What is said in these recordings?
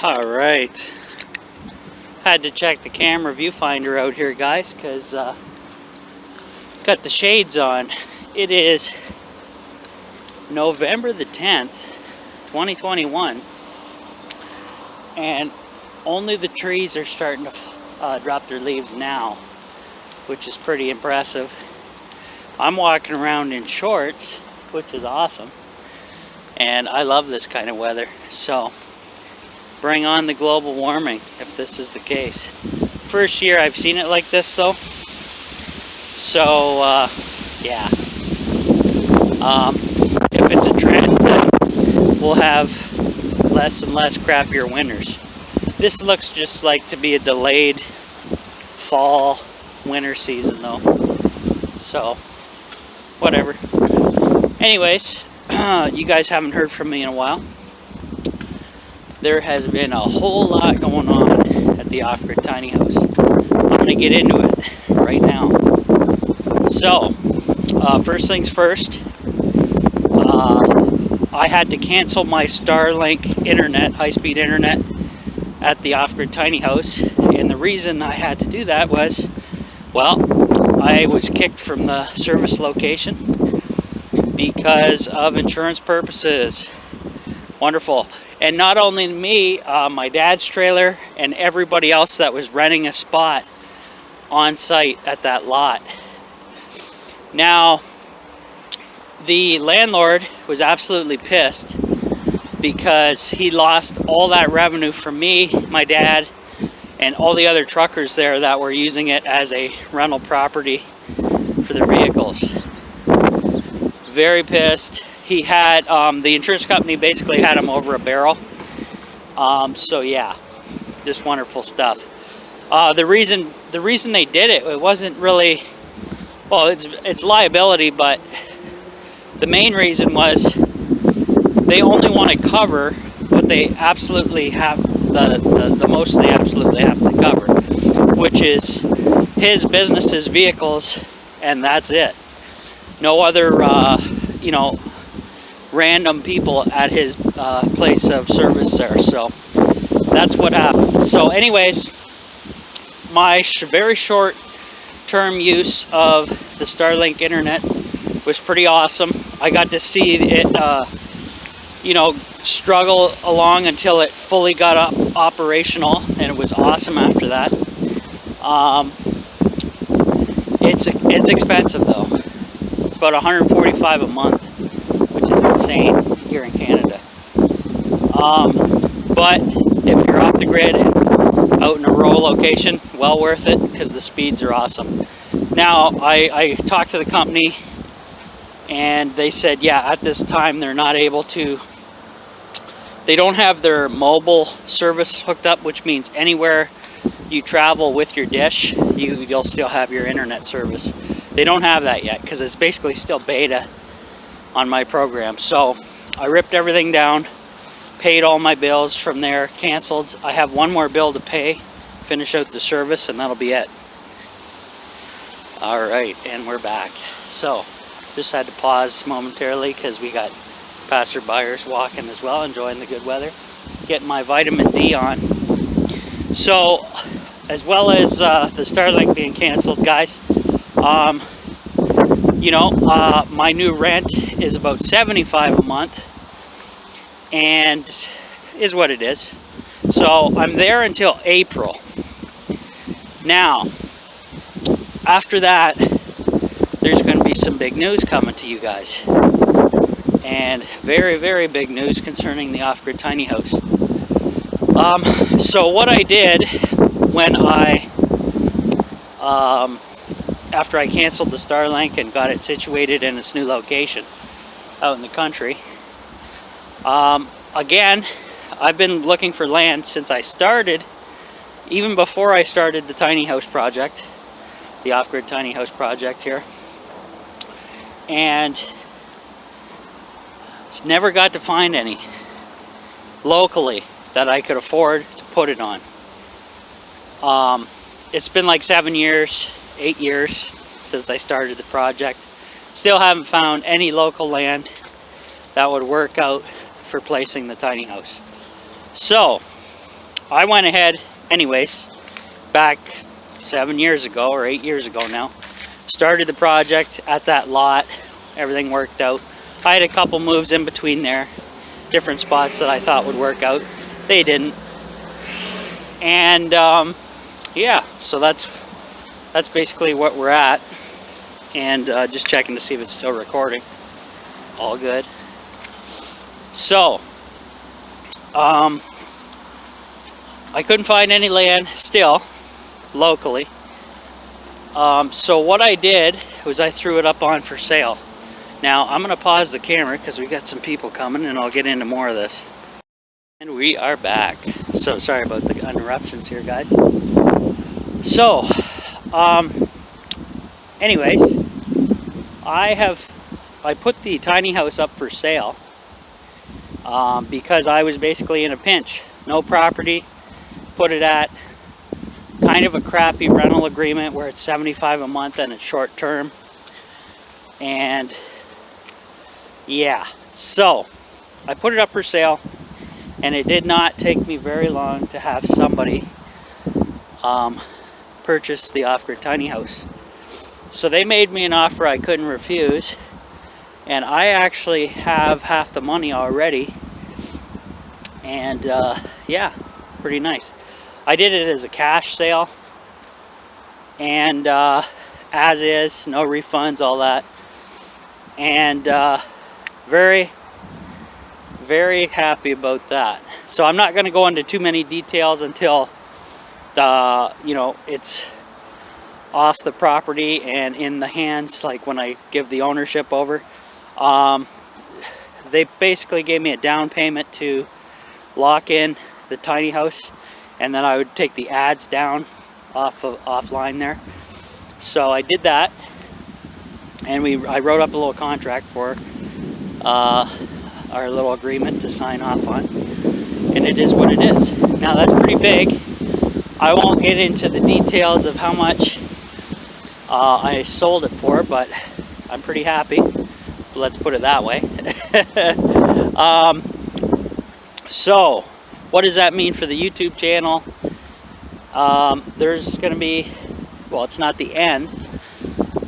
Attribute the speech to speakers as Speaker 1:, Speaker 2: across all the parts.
Speaker 1: All right, had to check the camera viewfinder out here, guys, because got the shades on. It is November the 10th, 2021, and only the trees are starting to drop their leaves now, which is pretty impressive. I'm walking around in shorts, which is awesome, and I love this kind of weather. So bring on the global warming if this is the case. First year I've seen it like this though. So yeah, if it's a trend, then we'll have less and less crappier winters. This looks just like to be a delayed fall winter season though, so whatever. Anyways, you guys haven't heard from me in a while. There has been a whole lot going on at the off-grid tiny house. I'm going to get into it right now. So, first things first, I had to cancel my Starlink internet, high-speed internet, at the off-grid tiny house. And the reason I had to do that was, well, I was kicked from the service location because of insurance purposes. Wonderful. And not only me, my dad's trailer and everybody else that was renting a spot on site at that lot. Now, the landlord was absolutely pissed because he lost all that revenue from me, my dad, and all the other truckers there that were using it as a rental property for their vehicles. Very pissed. He had, the insurance company basically had him over a barrel. So yeah, just wonderful stuff. The reason they did it, it wasn't really, well, it's liability, but the main reason was they only want to cover what they absolutely have, the most they absolutely have to cover, which is his business's vehicles, and that's it. No other, you know, random people at his place of service there. So that's what happened. So anyways, my very short term use of the Starlink internet was pretty awesome. I got to see it you know, struggle along until it fully got operational, and it was awesome after that. It's expensive though. It's about $145 a month, which is insane here in Canada. But if you're off the grid and out in a rural location, well worth it because the speeds are awesome. Now, I talked to the company and they said, yeah, at this time they're not able to, they don't have their mobile service hooked up, which means anywhere you travel with your dish, you'll still have your internet service. They don't have that yet because it's basically still beta on my program. So I ripped everything down, paid all my bills from there, canceled. I have one more bill to pay, finish out the service, and that'll be it. All right, and we're back. So just had to pause momentarily because we got passerbyers walking as well, enjoying the good weather, getting my vitamin D on. So as well as the Starlink being canceled, guys, you know, my new rent is about $75 a month, and is what it is. So I'm there until April. Now, after that, there's going to be some big news coming to you guys, and very, very big news concerning the off-grid tiny house. So what I did when after I canceled the Starlink and got it situated in its new location out in the country, again, I've been looking for land since I started, even before I started the tiny house project, the off-grid tiny house project here, and it's never got to find any locally that I could afford to put it on. It's been like 7 years, 8 years since I started the project. Still haven't found any local land that would work out for placing the tiny house. So I went ahead anyways, back 7 years ago or 8 years ago now, started the project at that lot. Everything worked out. I had a couple moves in between there, different spots that I thought would work out. They didn't. And yeah, so that's basically what we're at. And just checking to see if it's still recording. All good. So I couldn't find any land still locally. So what I did was I threw it up on for sale. Now I'm going to pause the camera because we got some people coming, and I'll get into more of this. And we are back. So sorry about the interruptions here, guys. So anyways, I put the tiny house up for sale because I was basically in a pinch. No property. Put it at kind of a crappy rental agreement where it's $75 a month and it's short term. And yeah, so I put it up for sale, and it did not take me very long to have somebody purchase the off-grid tiny house. So they made me an offer I couldn't refuse, and I actually have half the money already. And yeah, pretty nice. I did it as a cash sale, and as is, no refunds, all that. And very, very happy about that. So I'm not going to go into too many details until it's off the property and in the hands, like when I give the ownership over. They basically gave me a down payment to lock in the tiny house, and then I would take the ads down offline there. So I did that, and I wrote up a little contract for our little agreement to sign off on, and it is what it is. Now that's pretty big. I won't get into the details of how much I sold it for, but I'm pretty happy. Let's put it that way. So what does that mean for the YouTube channel? There's going to be, well, it's not the end.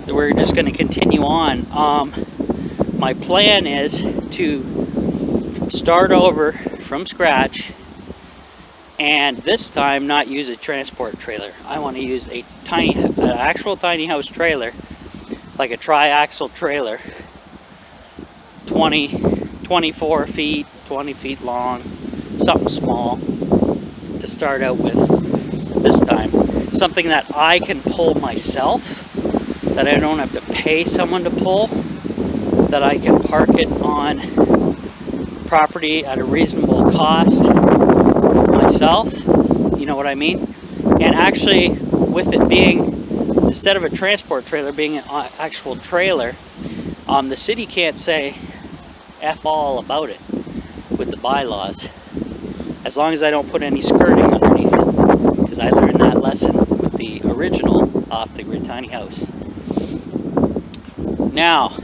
Speaker 1: We're just going to continue on. My plan is to start over from scratch, and this time not use a transport trailer. I want to use a actual tiny house trailer, like a tri-axle trailer, 24 feet, 20 feet long, something small to start out with this time. Something that I can pull myself, that I don't have to pay someone to pull, that I can park it on property at a reasonable cost myself, you know what I mean? And actually, with it being, instead of a transport trailer being an actual trailer, the city can't say F all about it with the bylaws, as long as I don't put any skirting underneath it, because I learned that lesson with the original off-the-grid tiny house. Now,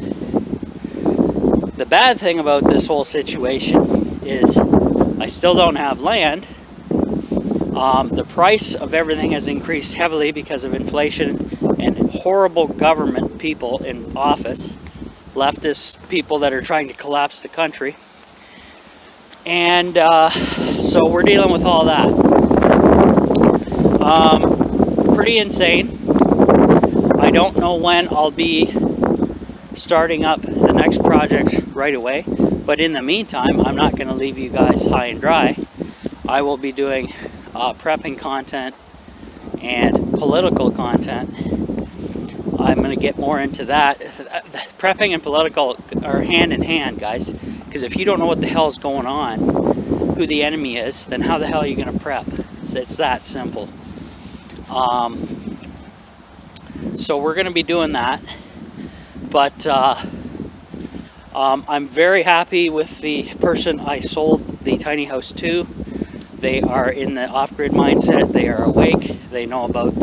Speaker 1: the bad thing about this whole situation is I still don't have land. The price of everything has increased heavily because of inflation and horrible government people in office, leftist people that are trying to collapse the country. And so we're dealing with all that. Pretty insane. I don't know when I'll be starting up the next project right away, but in the meantime, I'm not going to leave you guys high and dry. I will be doing prepping content and political content. I'm going to get more into that. Prepping and political are hand in hand, guys, because if you don't know what the hell is going on, who the enemy is, then how the hell are you going to prep? It's that simple. So we're going to be doing that. But I'm very happy with the person I sold the tiny house to. They are in the off-grid mindset. They are awake. They know about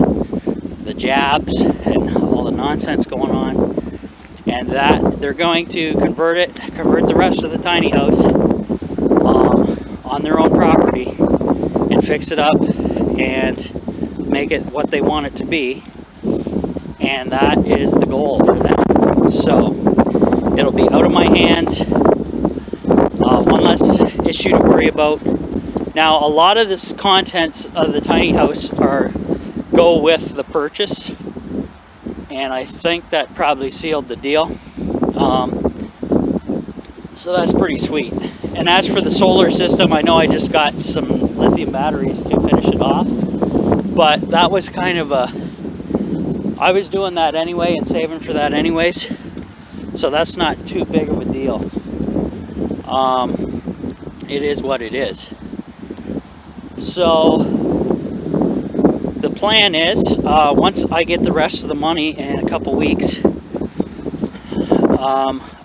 Speaker 1: the jabs and all the nonsense going on. And that they're going to convert the rest of the tiny house on their own property and fix it up and make it what they want it to be, and that is the goal for them. So it'll be out of my hands, one less issue to worry about. Now, a lot of this contents of the tiny house go with the purchase, and I think that probably sealed the deal. So that's pretty sweet. And as for the solar system, I know I just got some lithium batteries to finish it off, but that was kind of I was doing that anyway and saving for that anyways, so that's not too big of a deal. It is what it is. So the plan is, once I get the rest of the money in a couple weeks,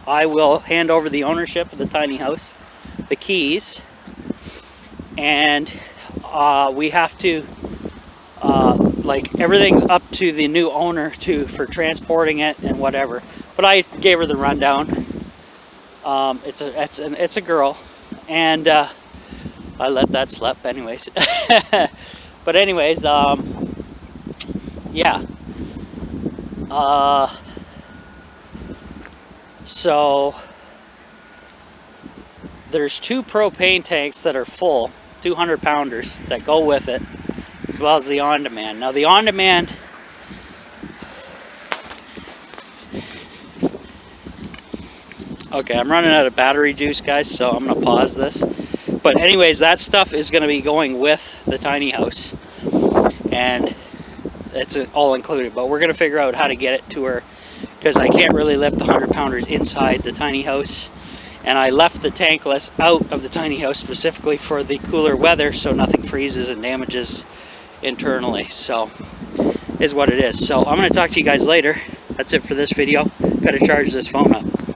Speaker 1: I will hand over the ownership of the tiny house, the keys, and we have to, like, everything's up to the new owner for transporting it and whatever. But I gave her the rundown. It's a girl, and I let that slip anyways. But anyways, yeah. So there's 2 propane tanks that are full, 200 pounders, that go with it, as well as the on-demand. Now the on-demand, okay, I'm running out of battery juice, guys, so I'm gonna pause this. But anyways, that stuff is gonna be going with the tiny house, and it's all included. But we're gonna figure out how to get it to her, because I can't really lift the 100 pounders inside the tiny house, and I left the tankless out of the tiny house specifically for the cooler weather, so nothing freezes and damages internally. So is what it is. So I'm going to talk to you guys later. That's it for this video. Gotta charge this phone up.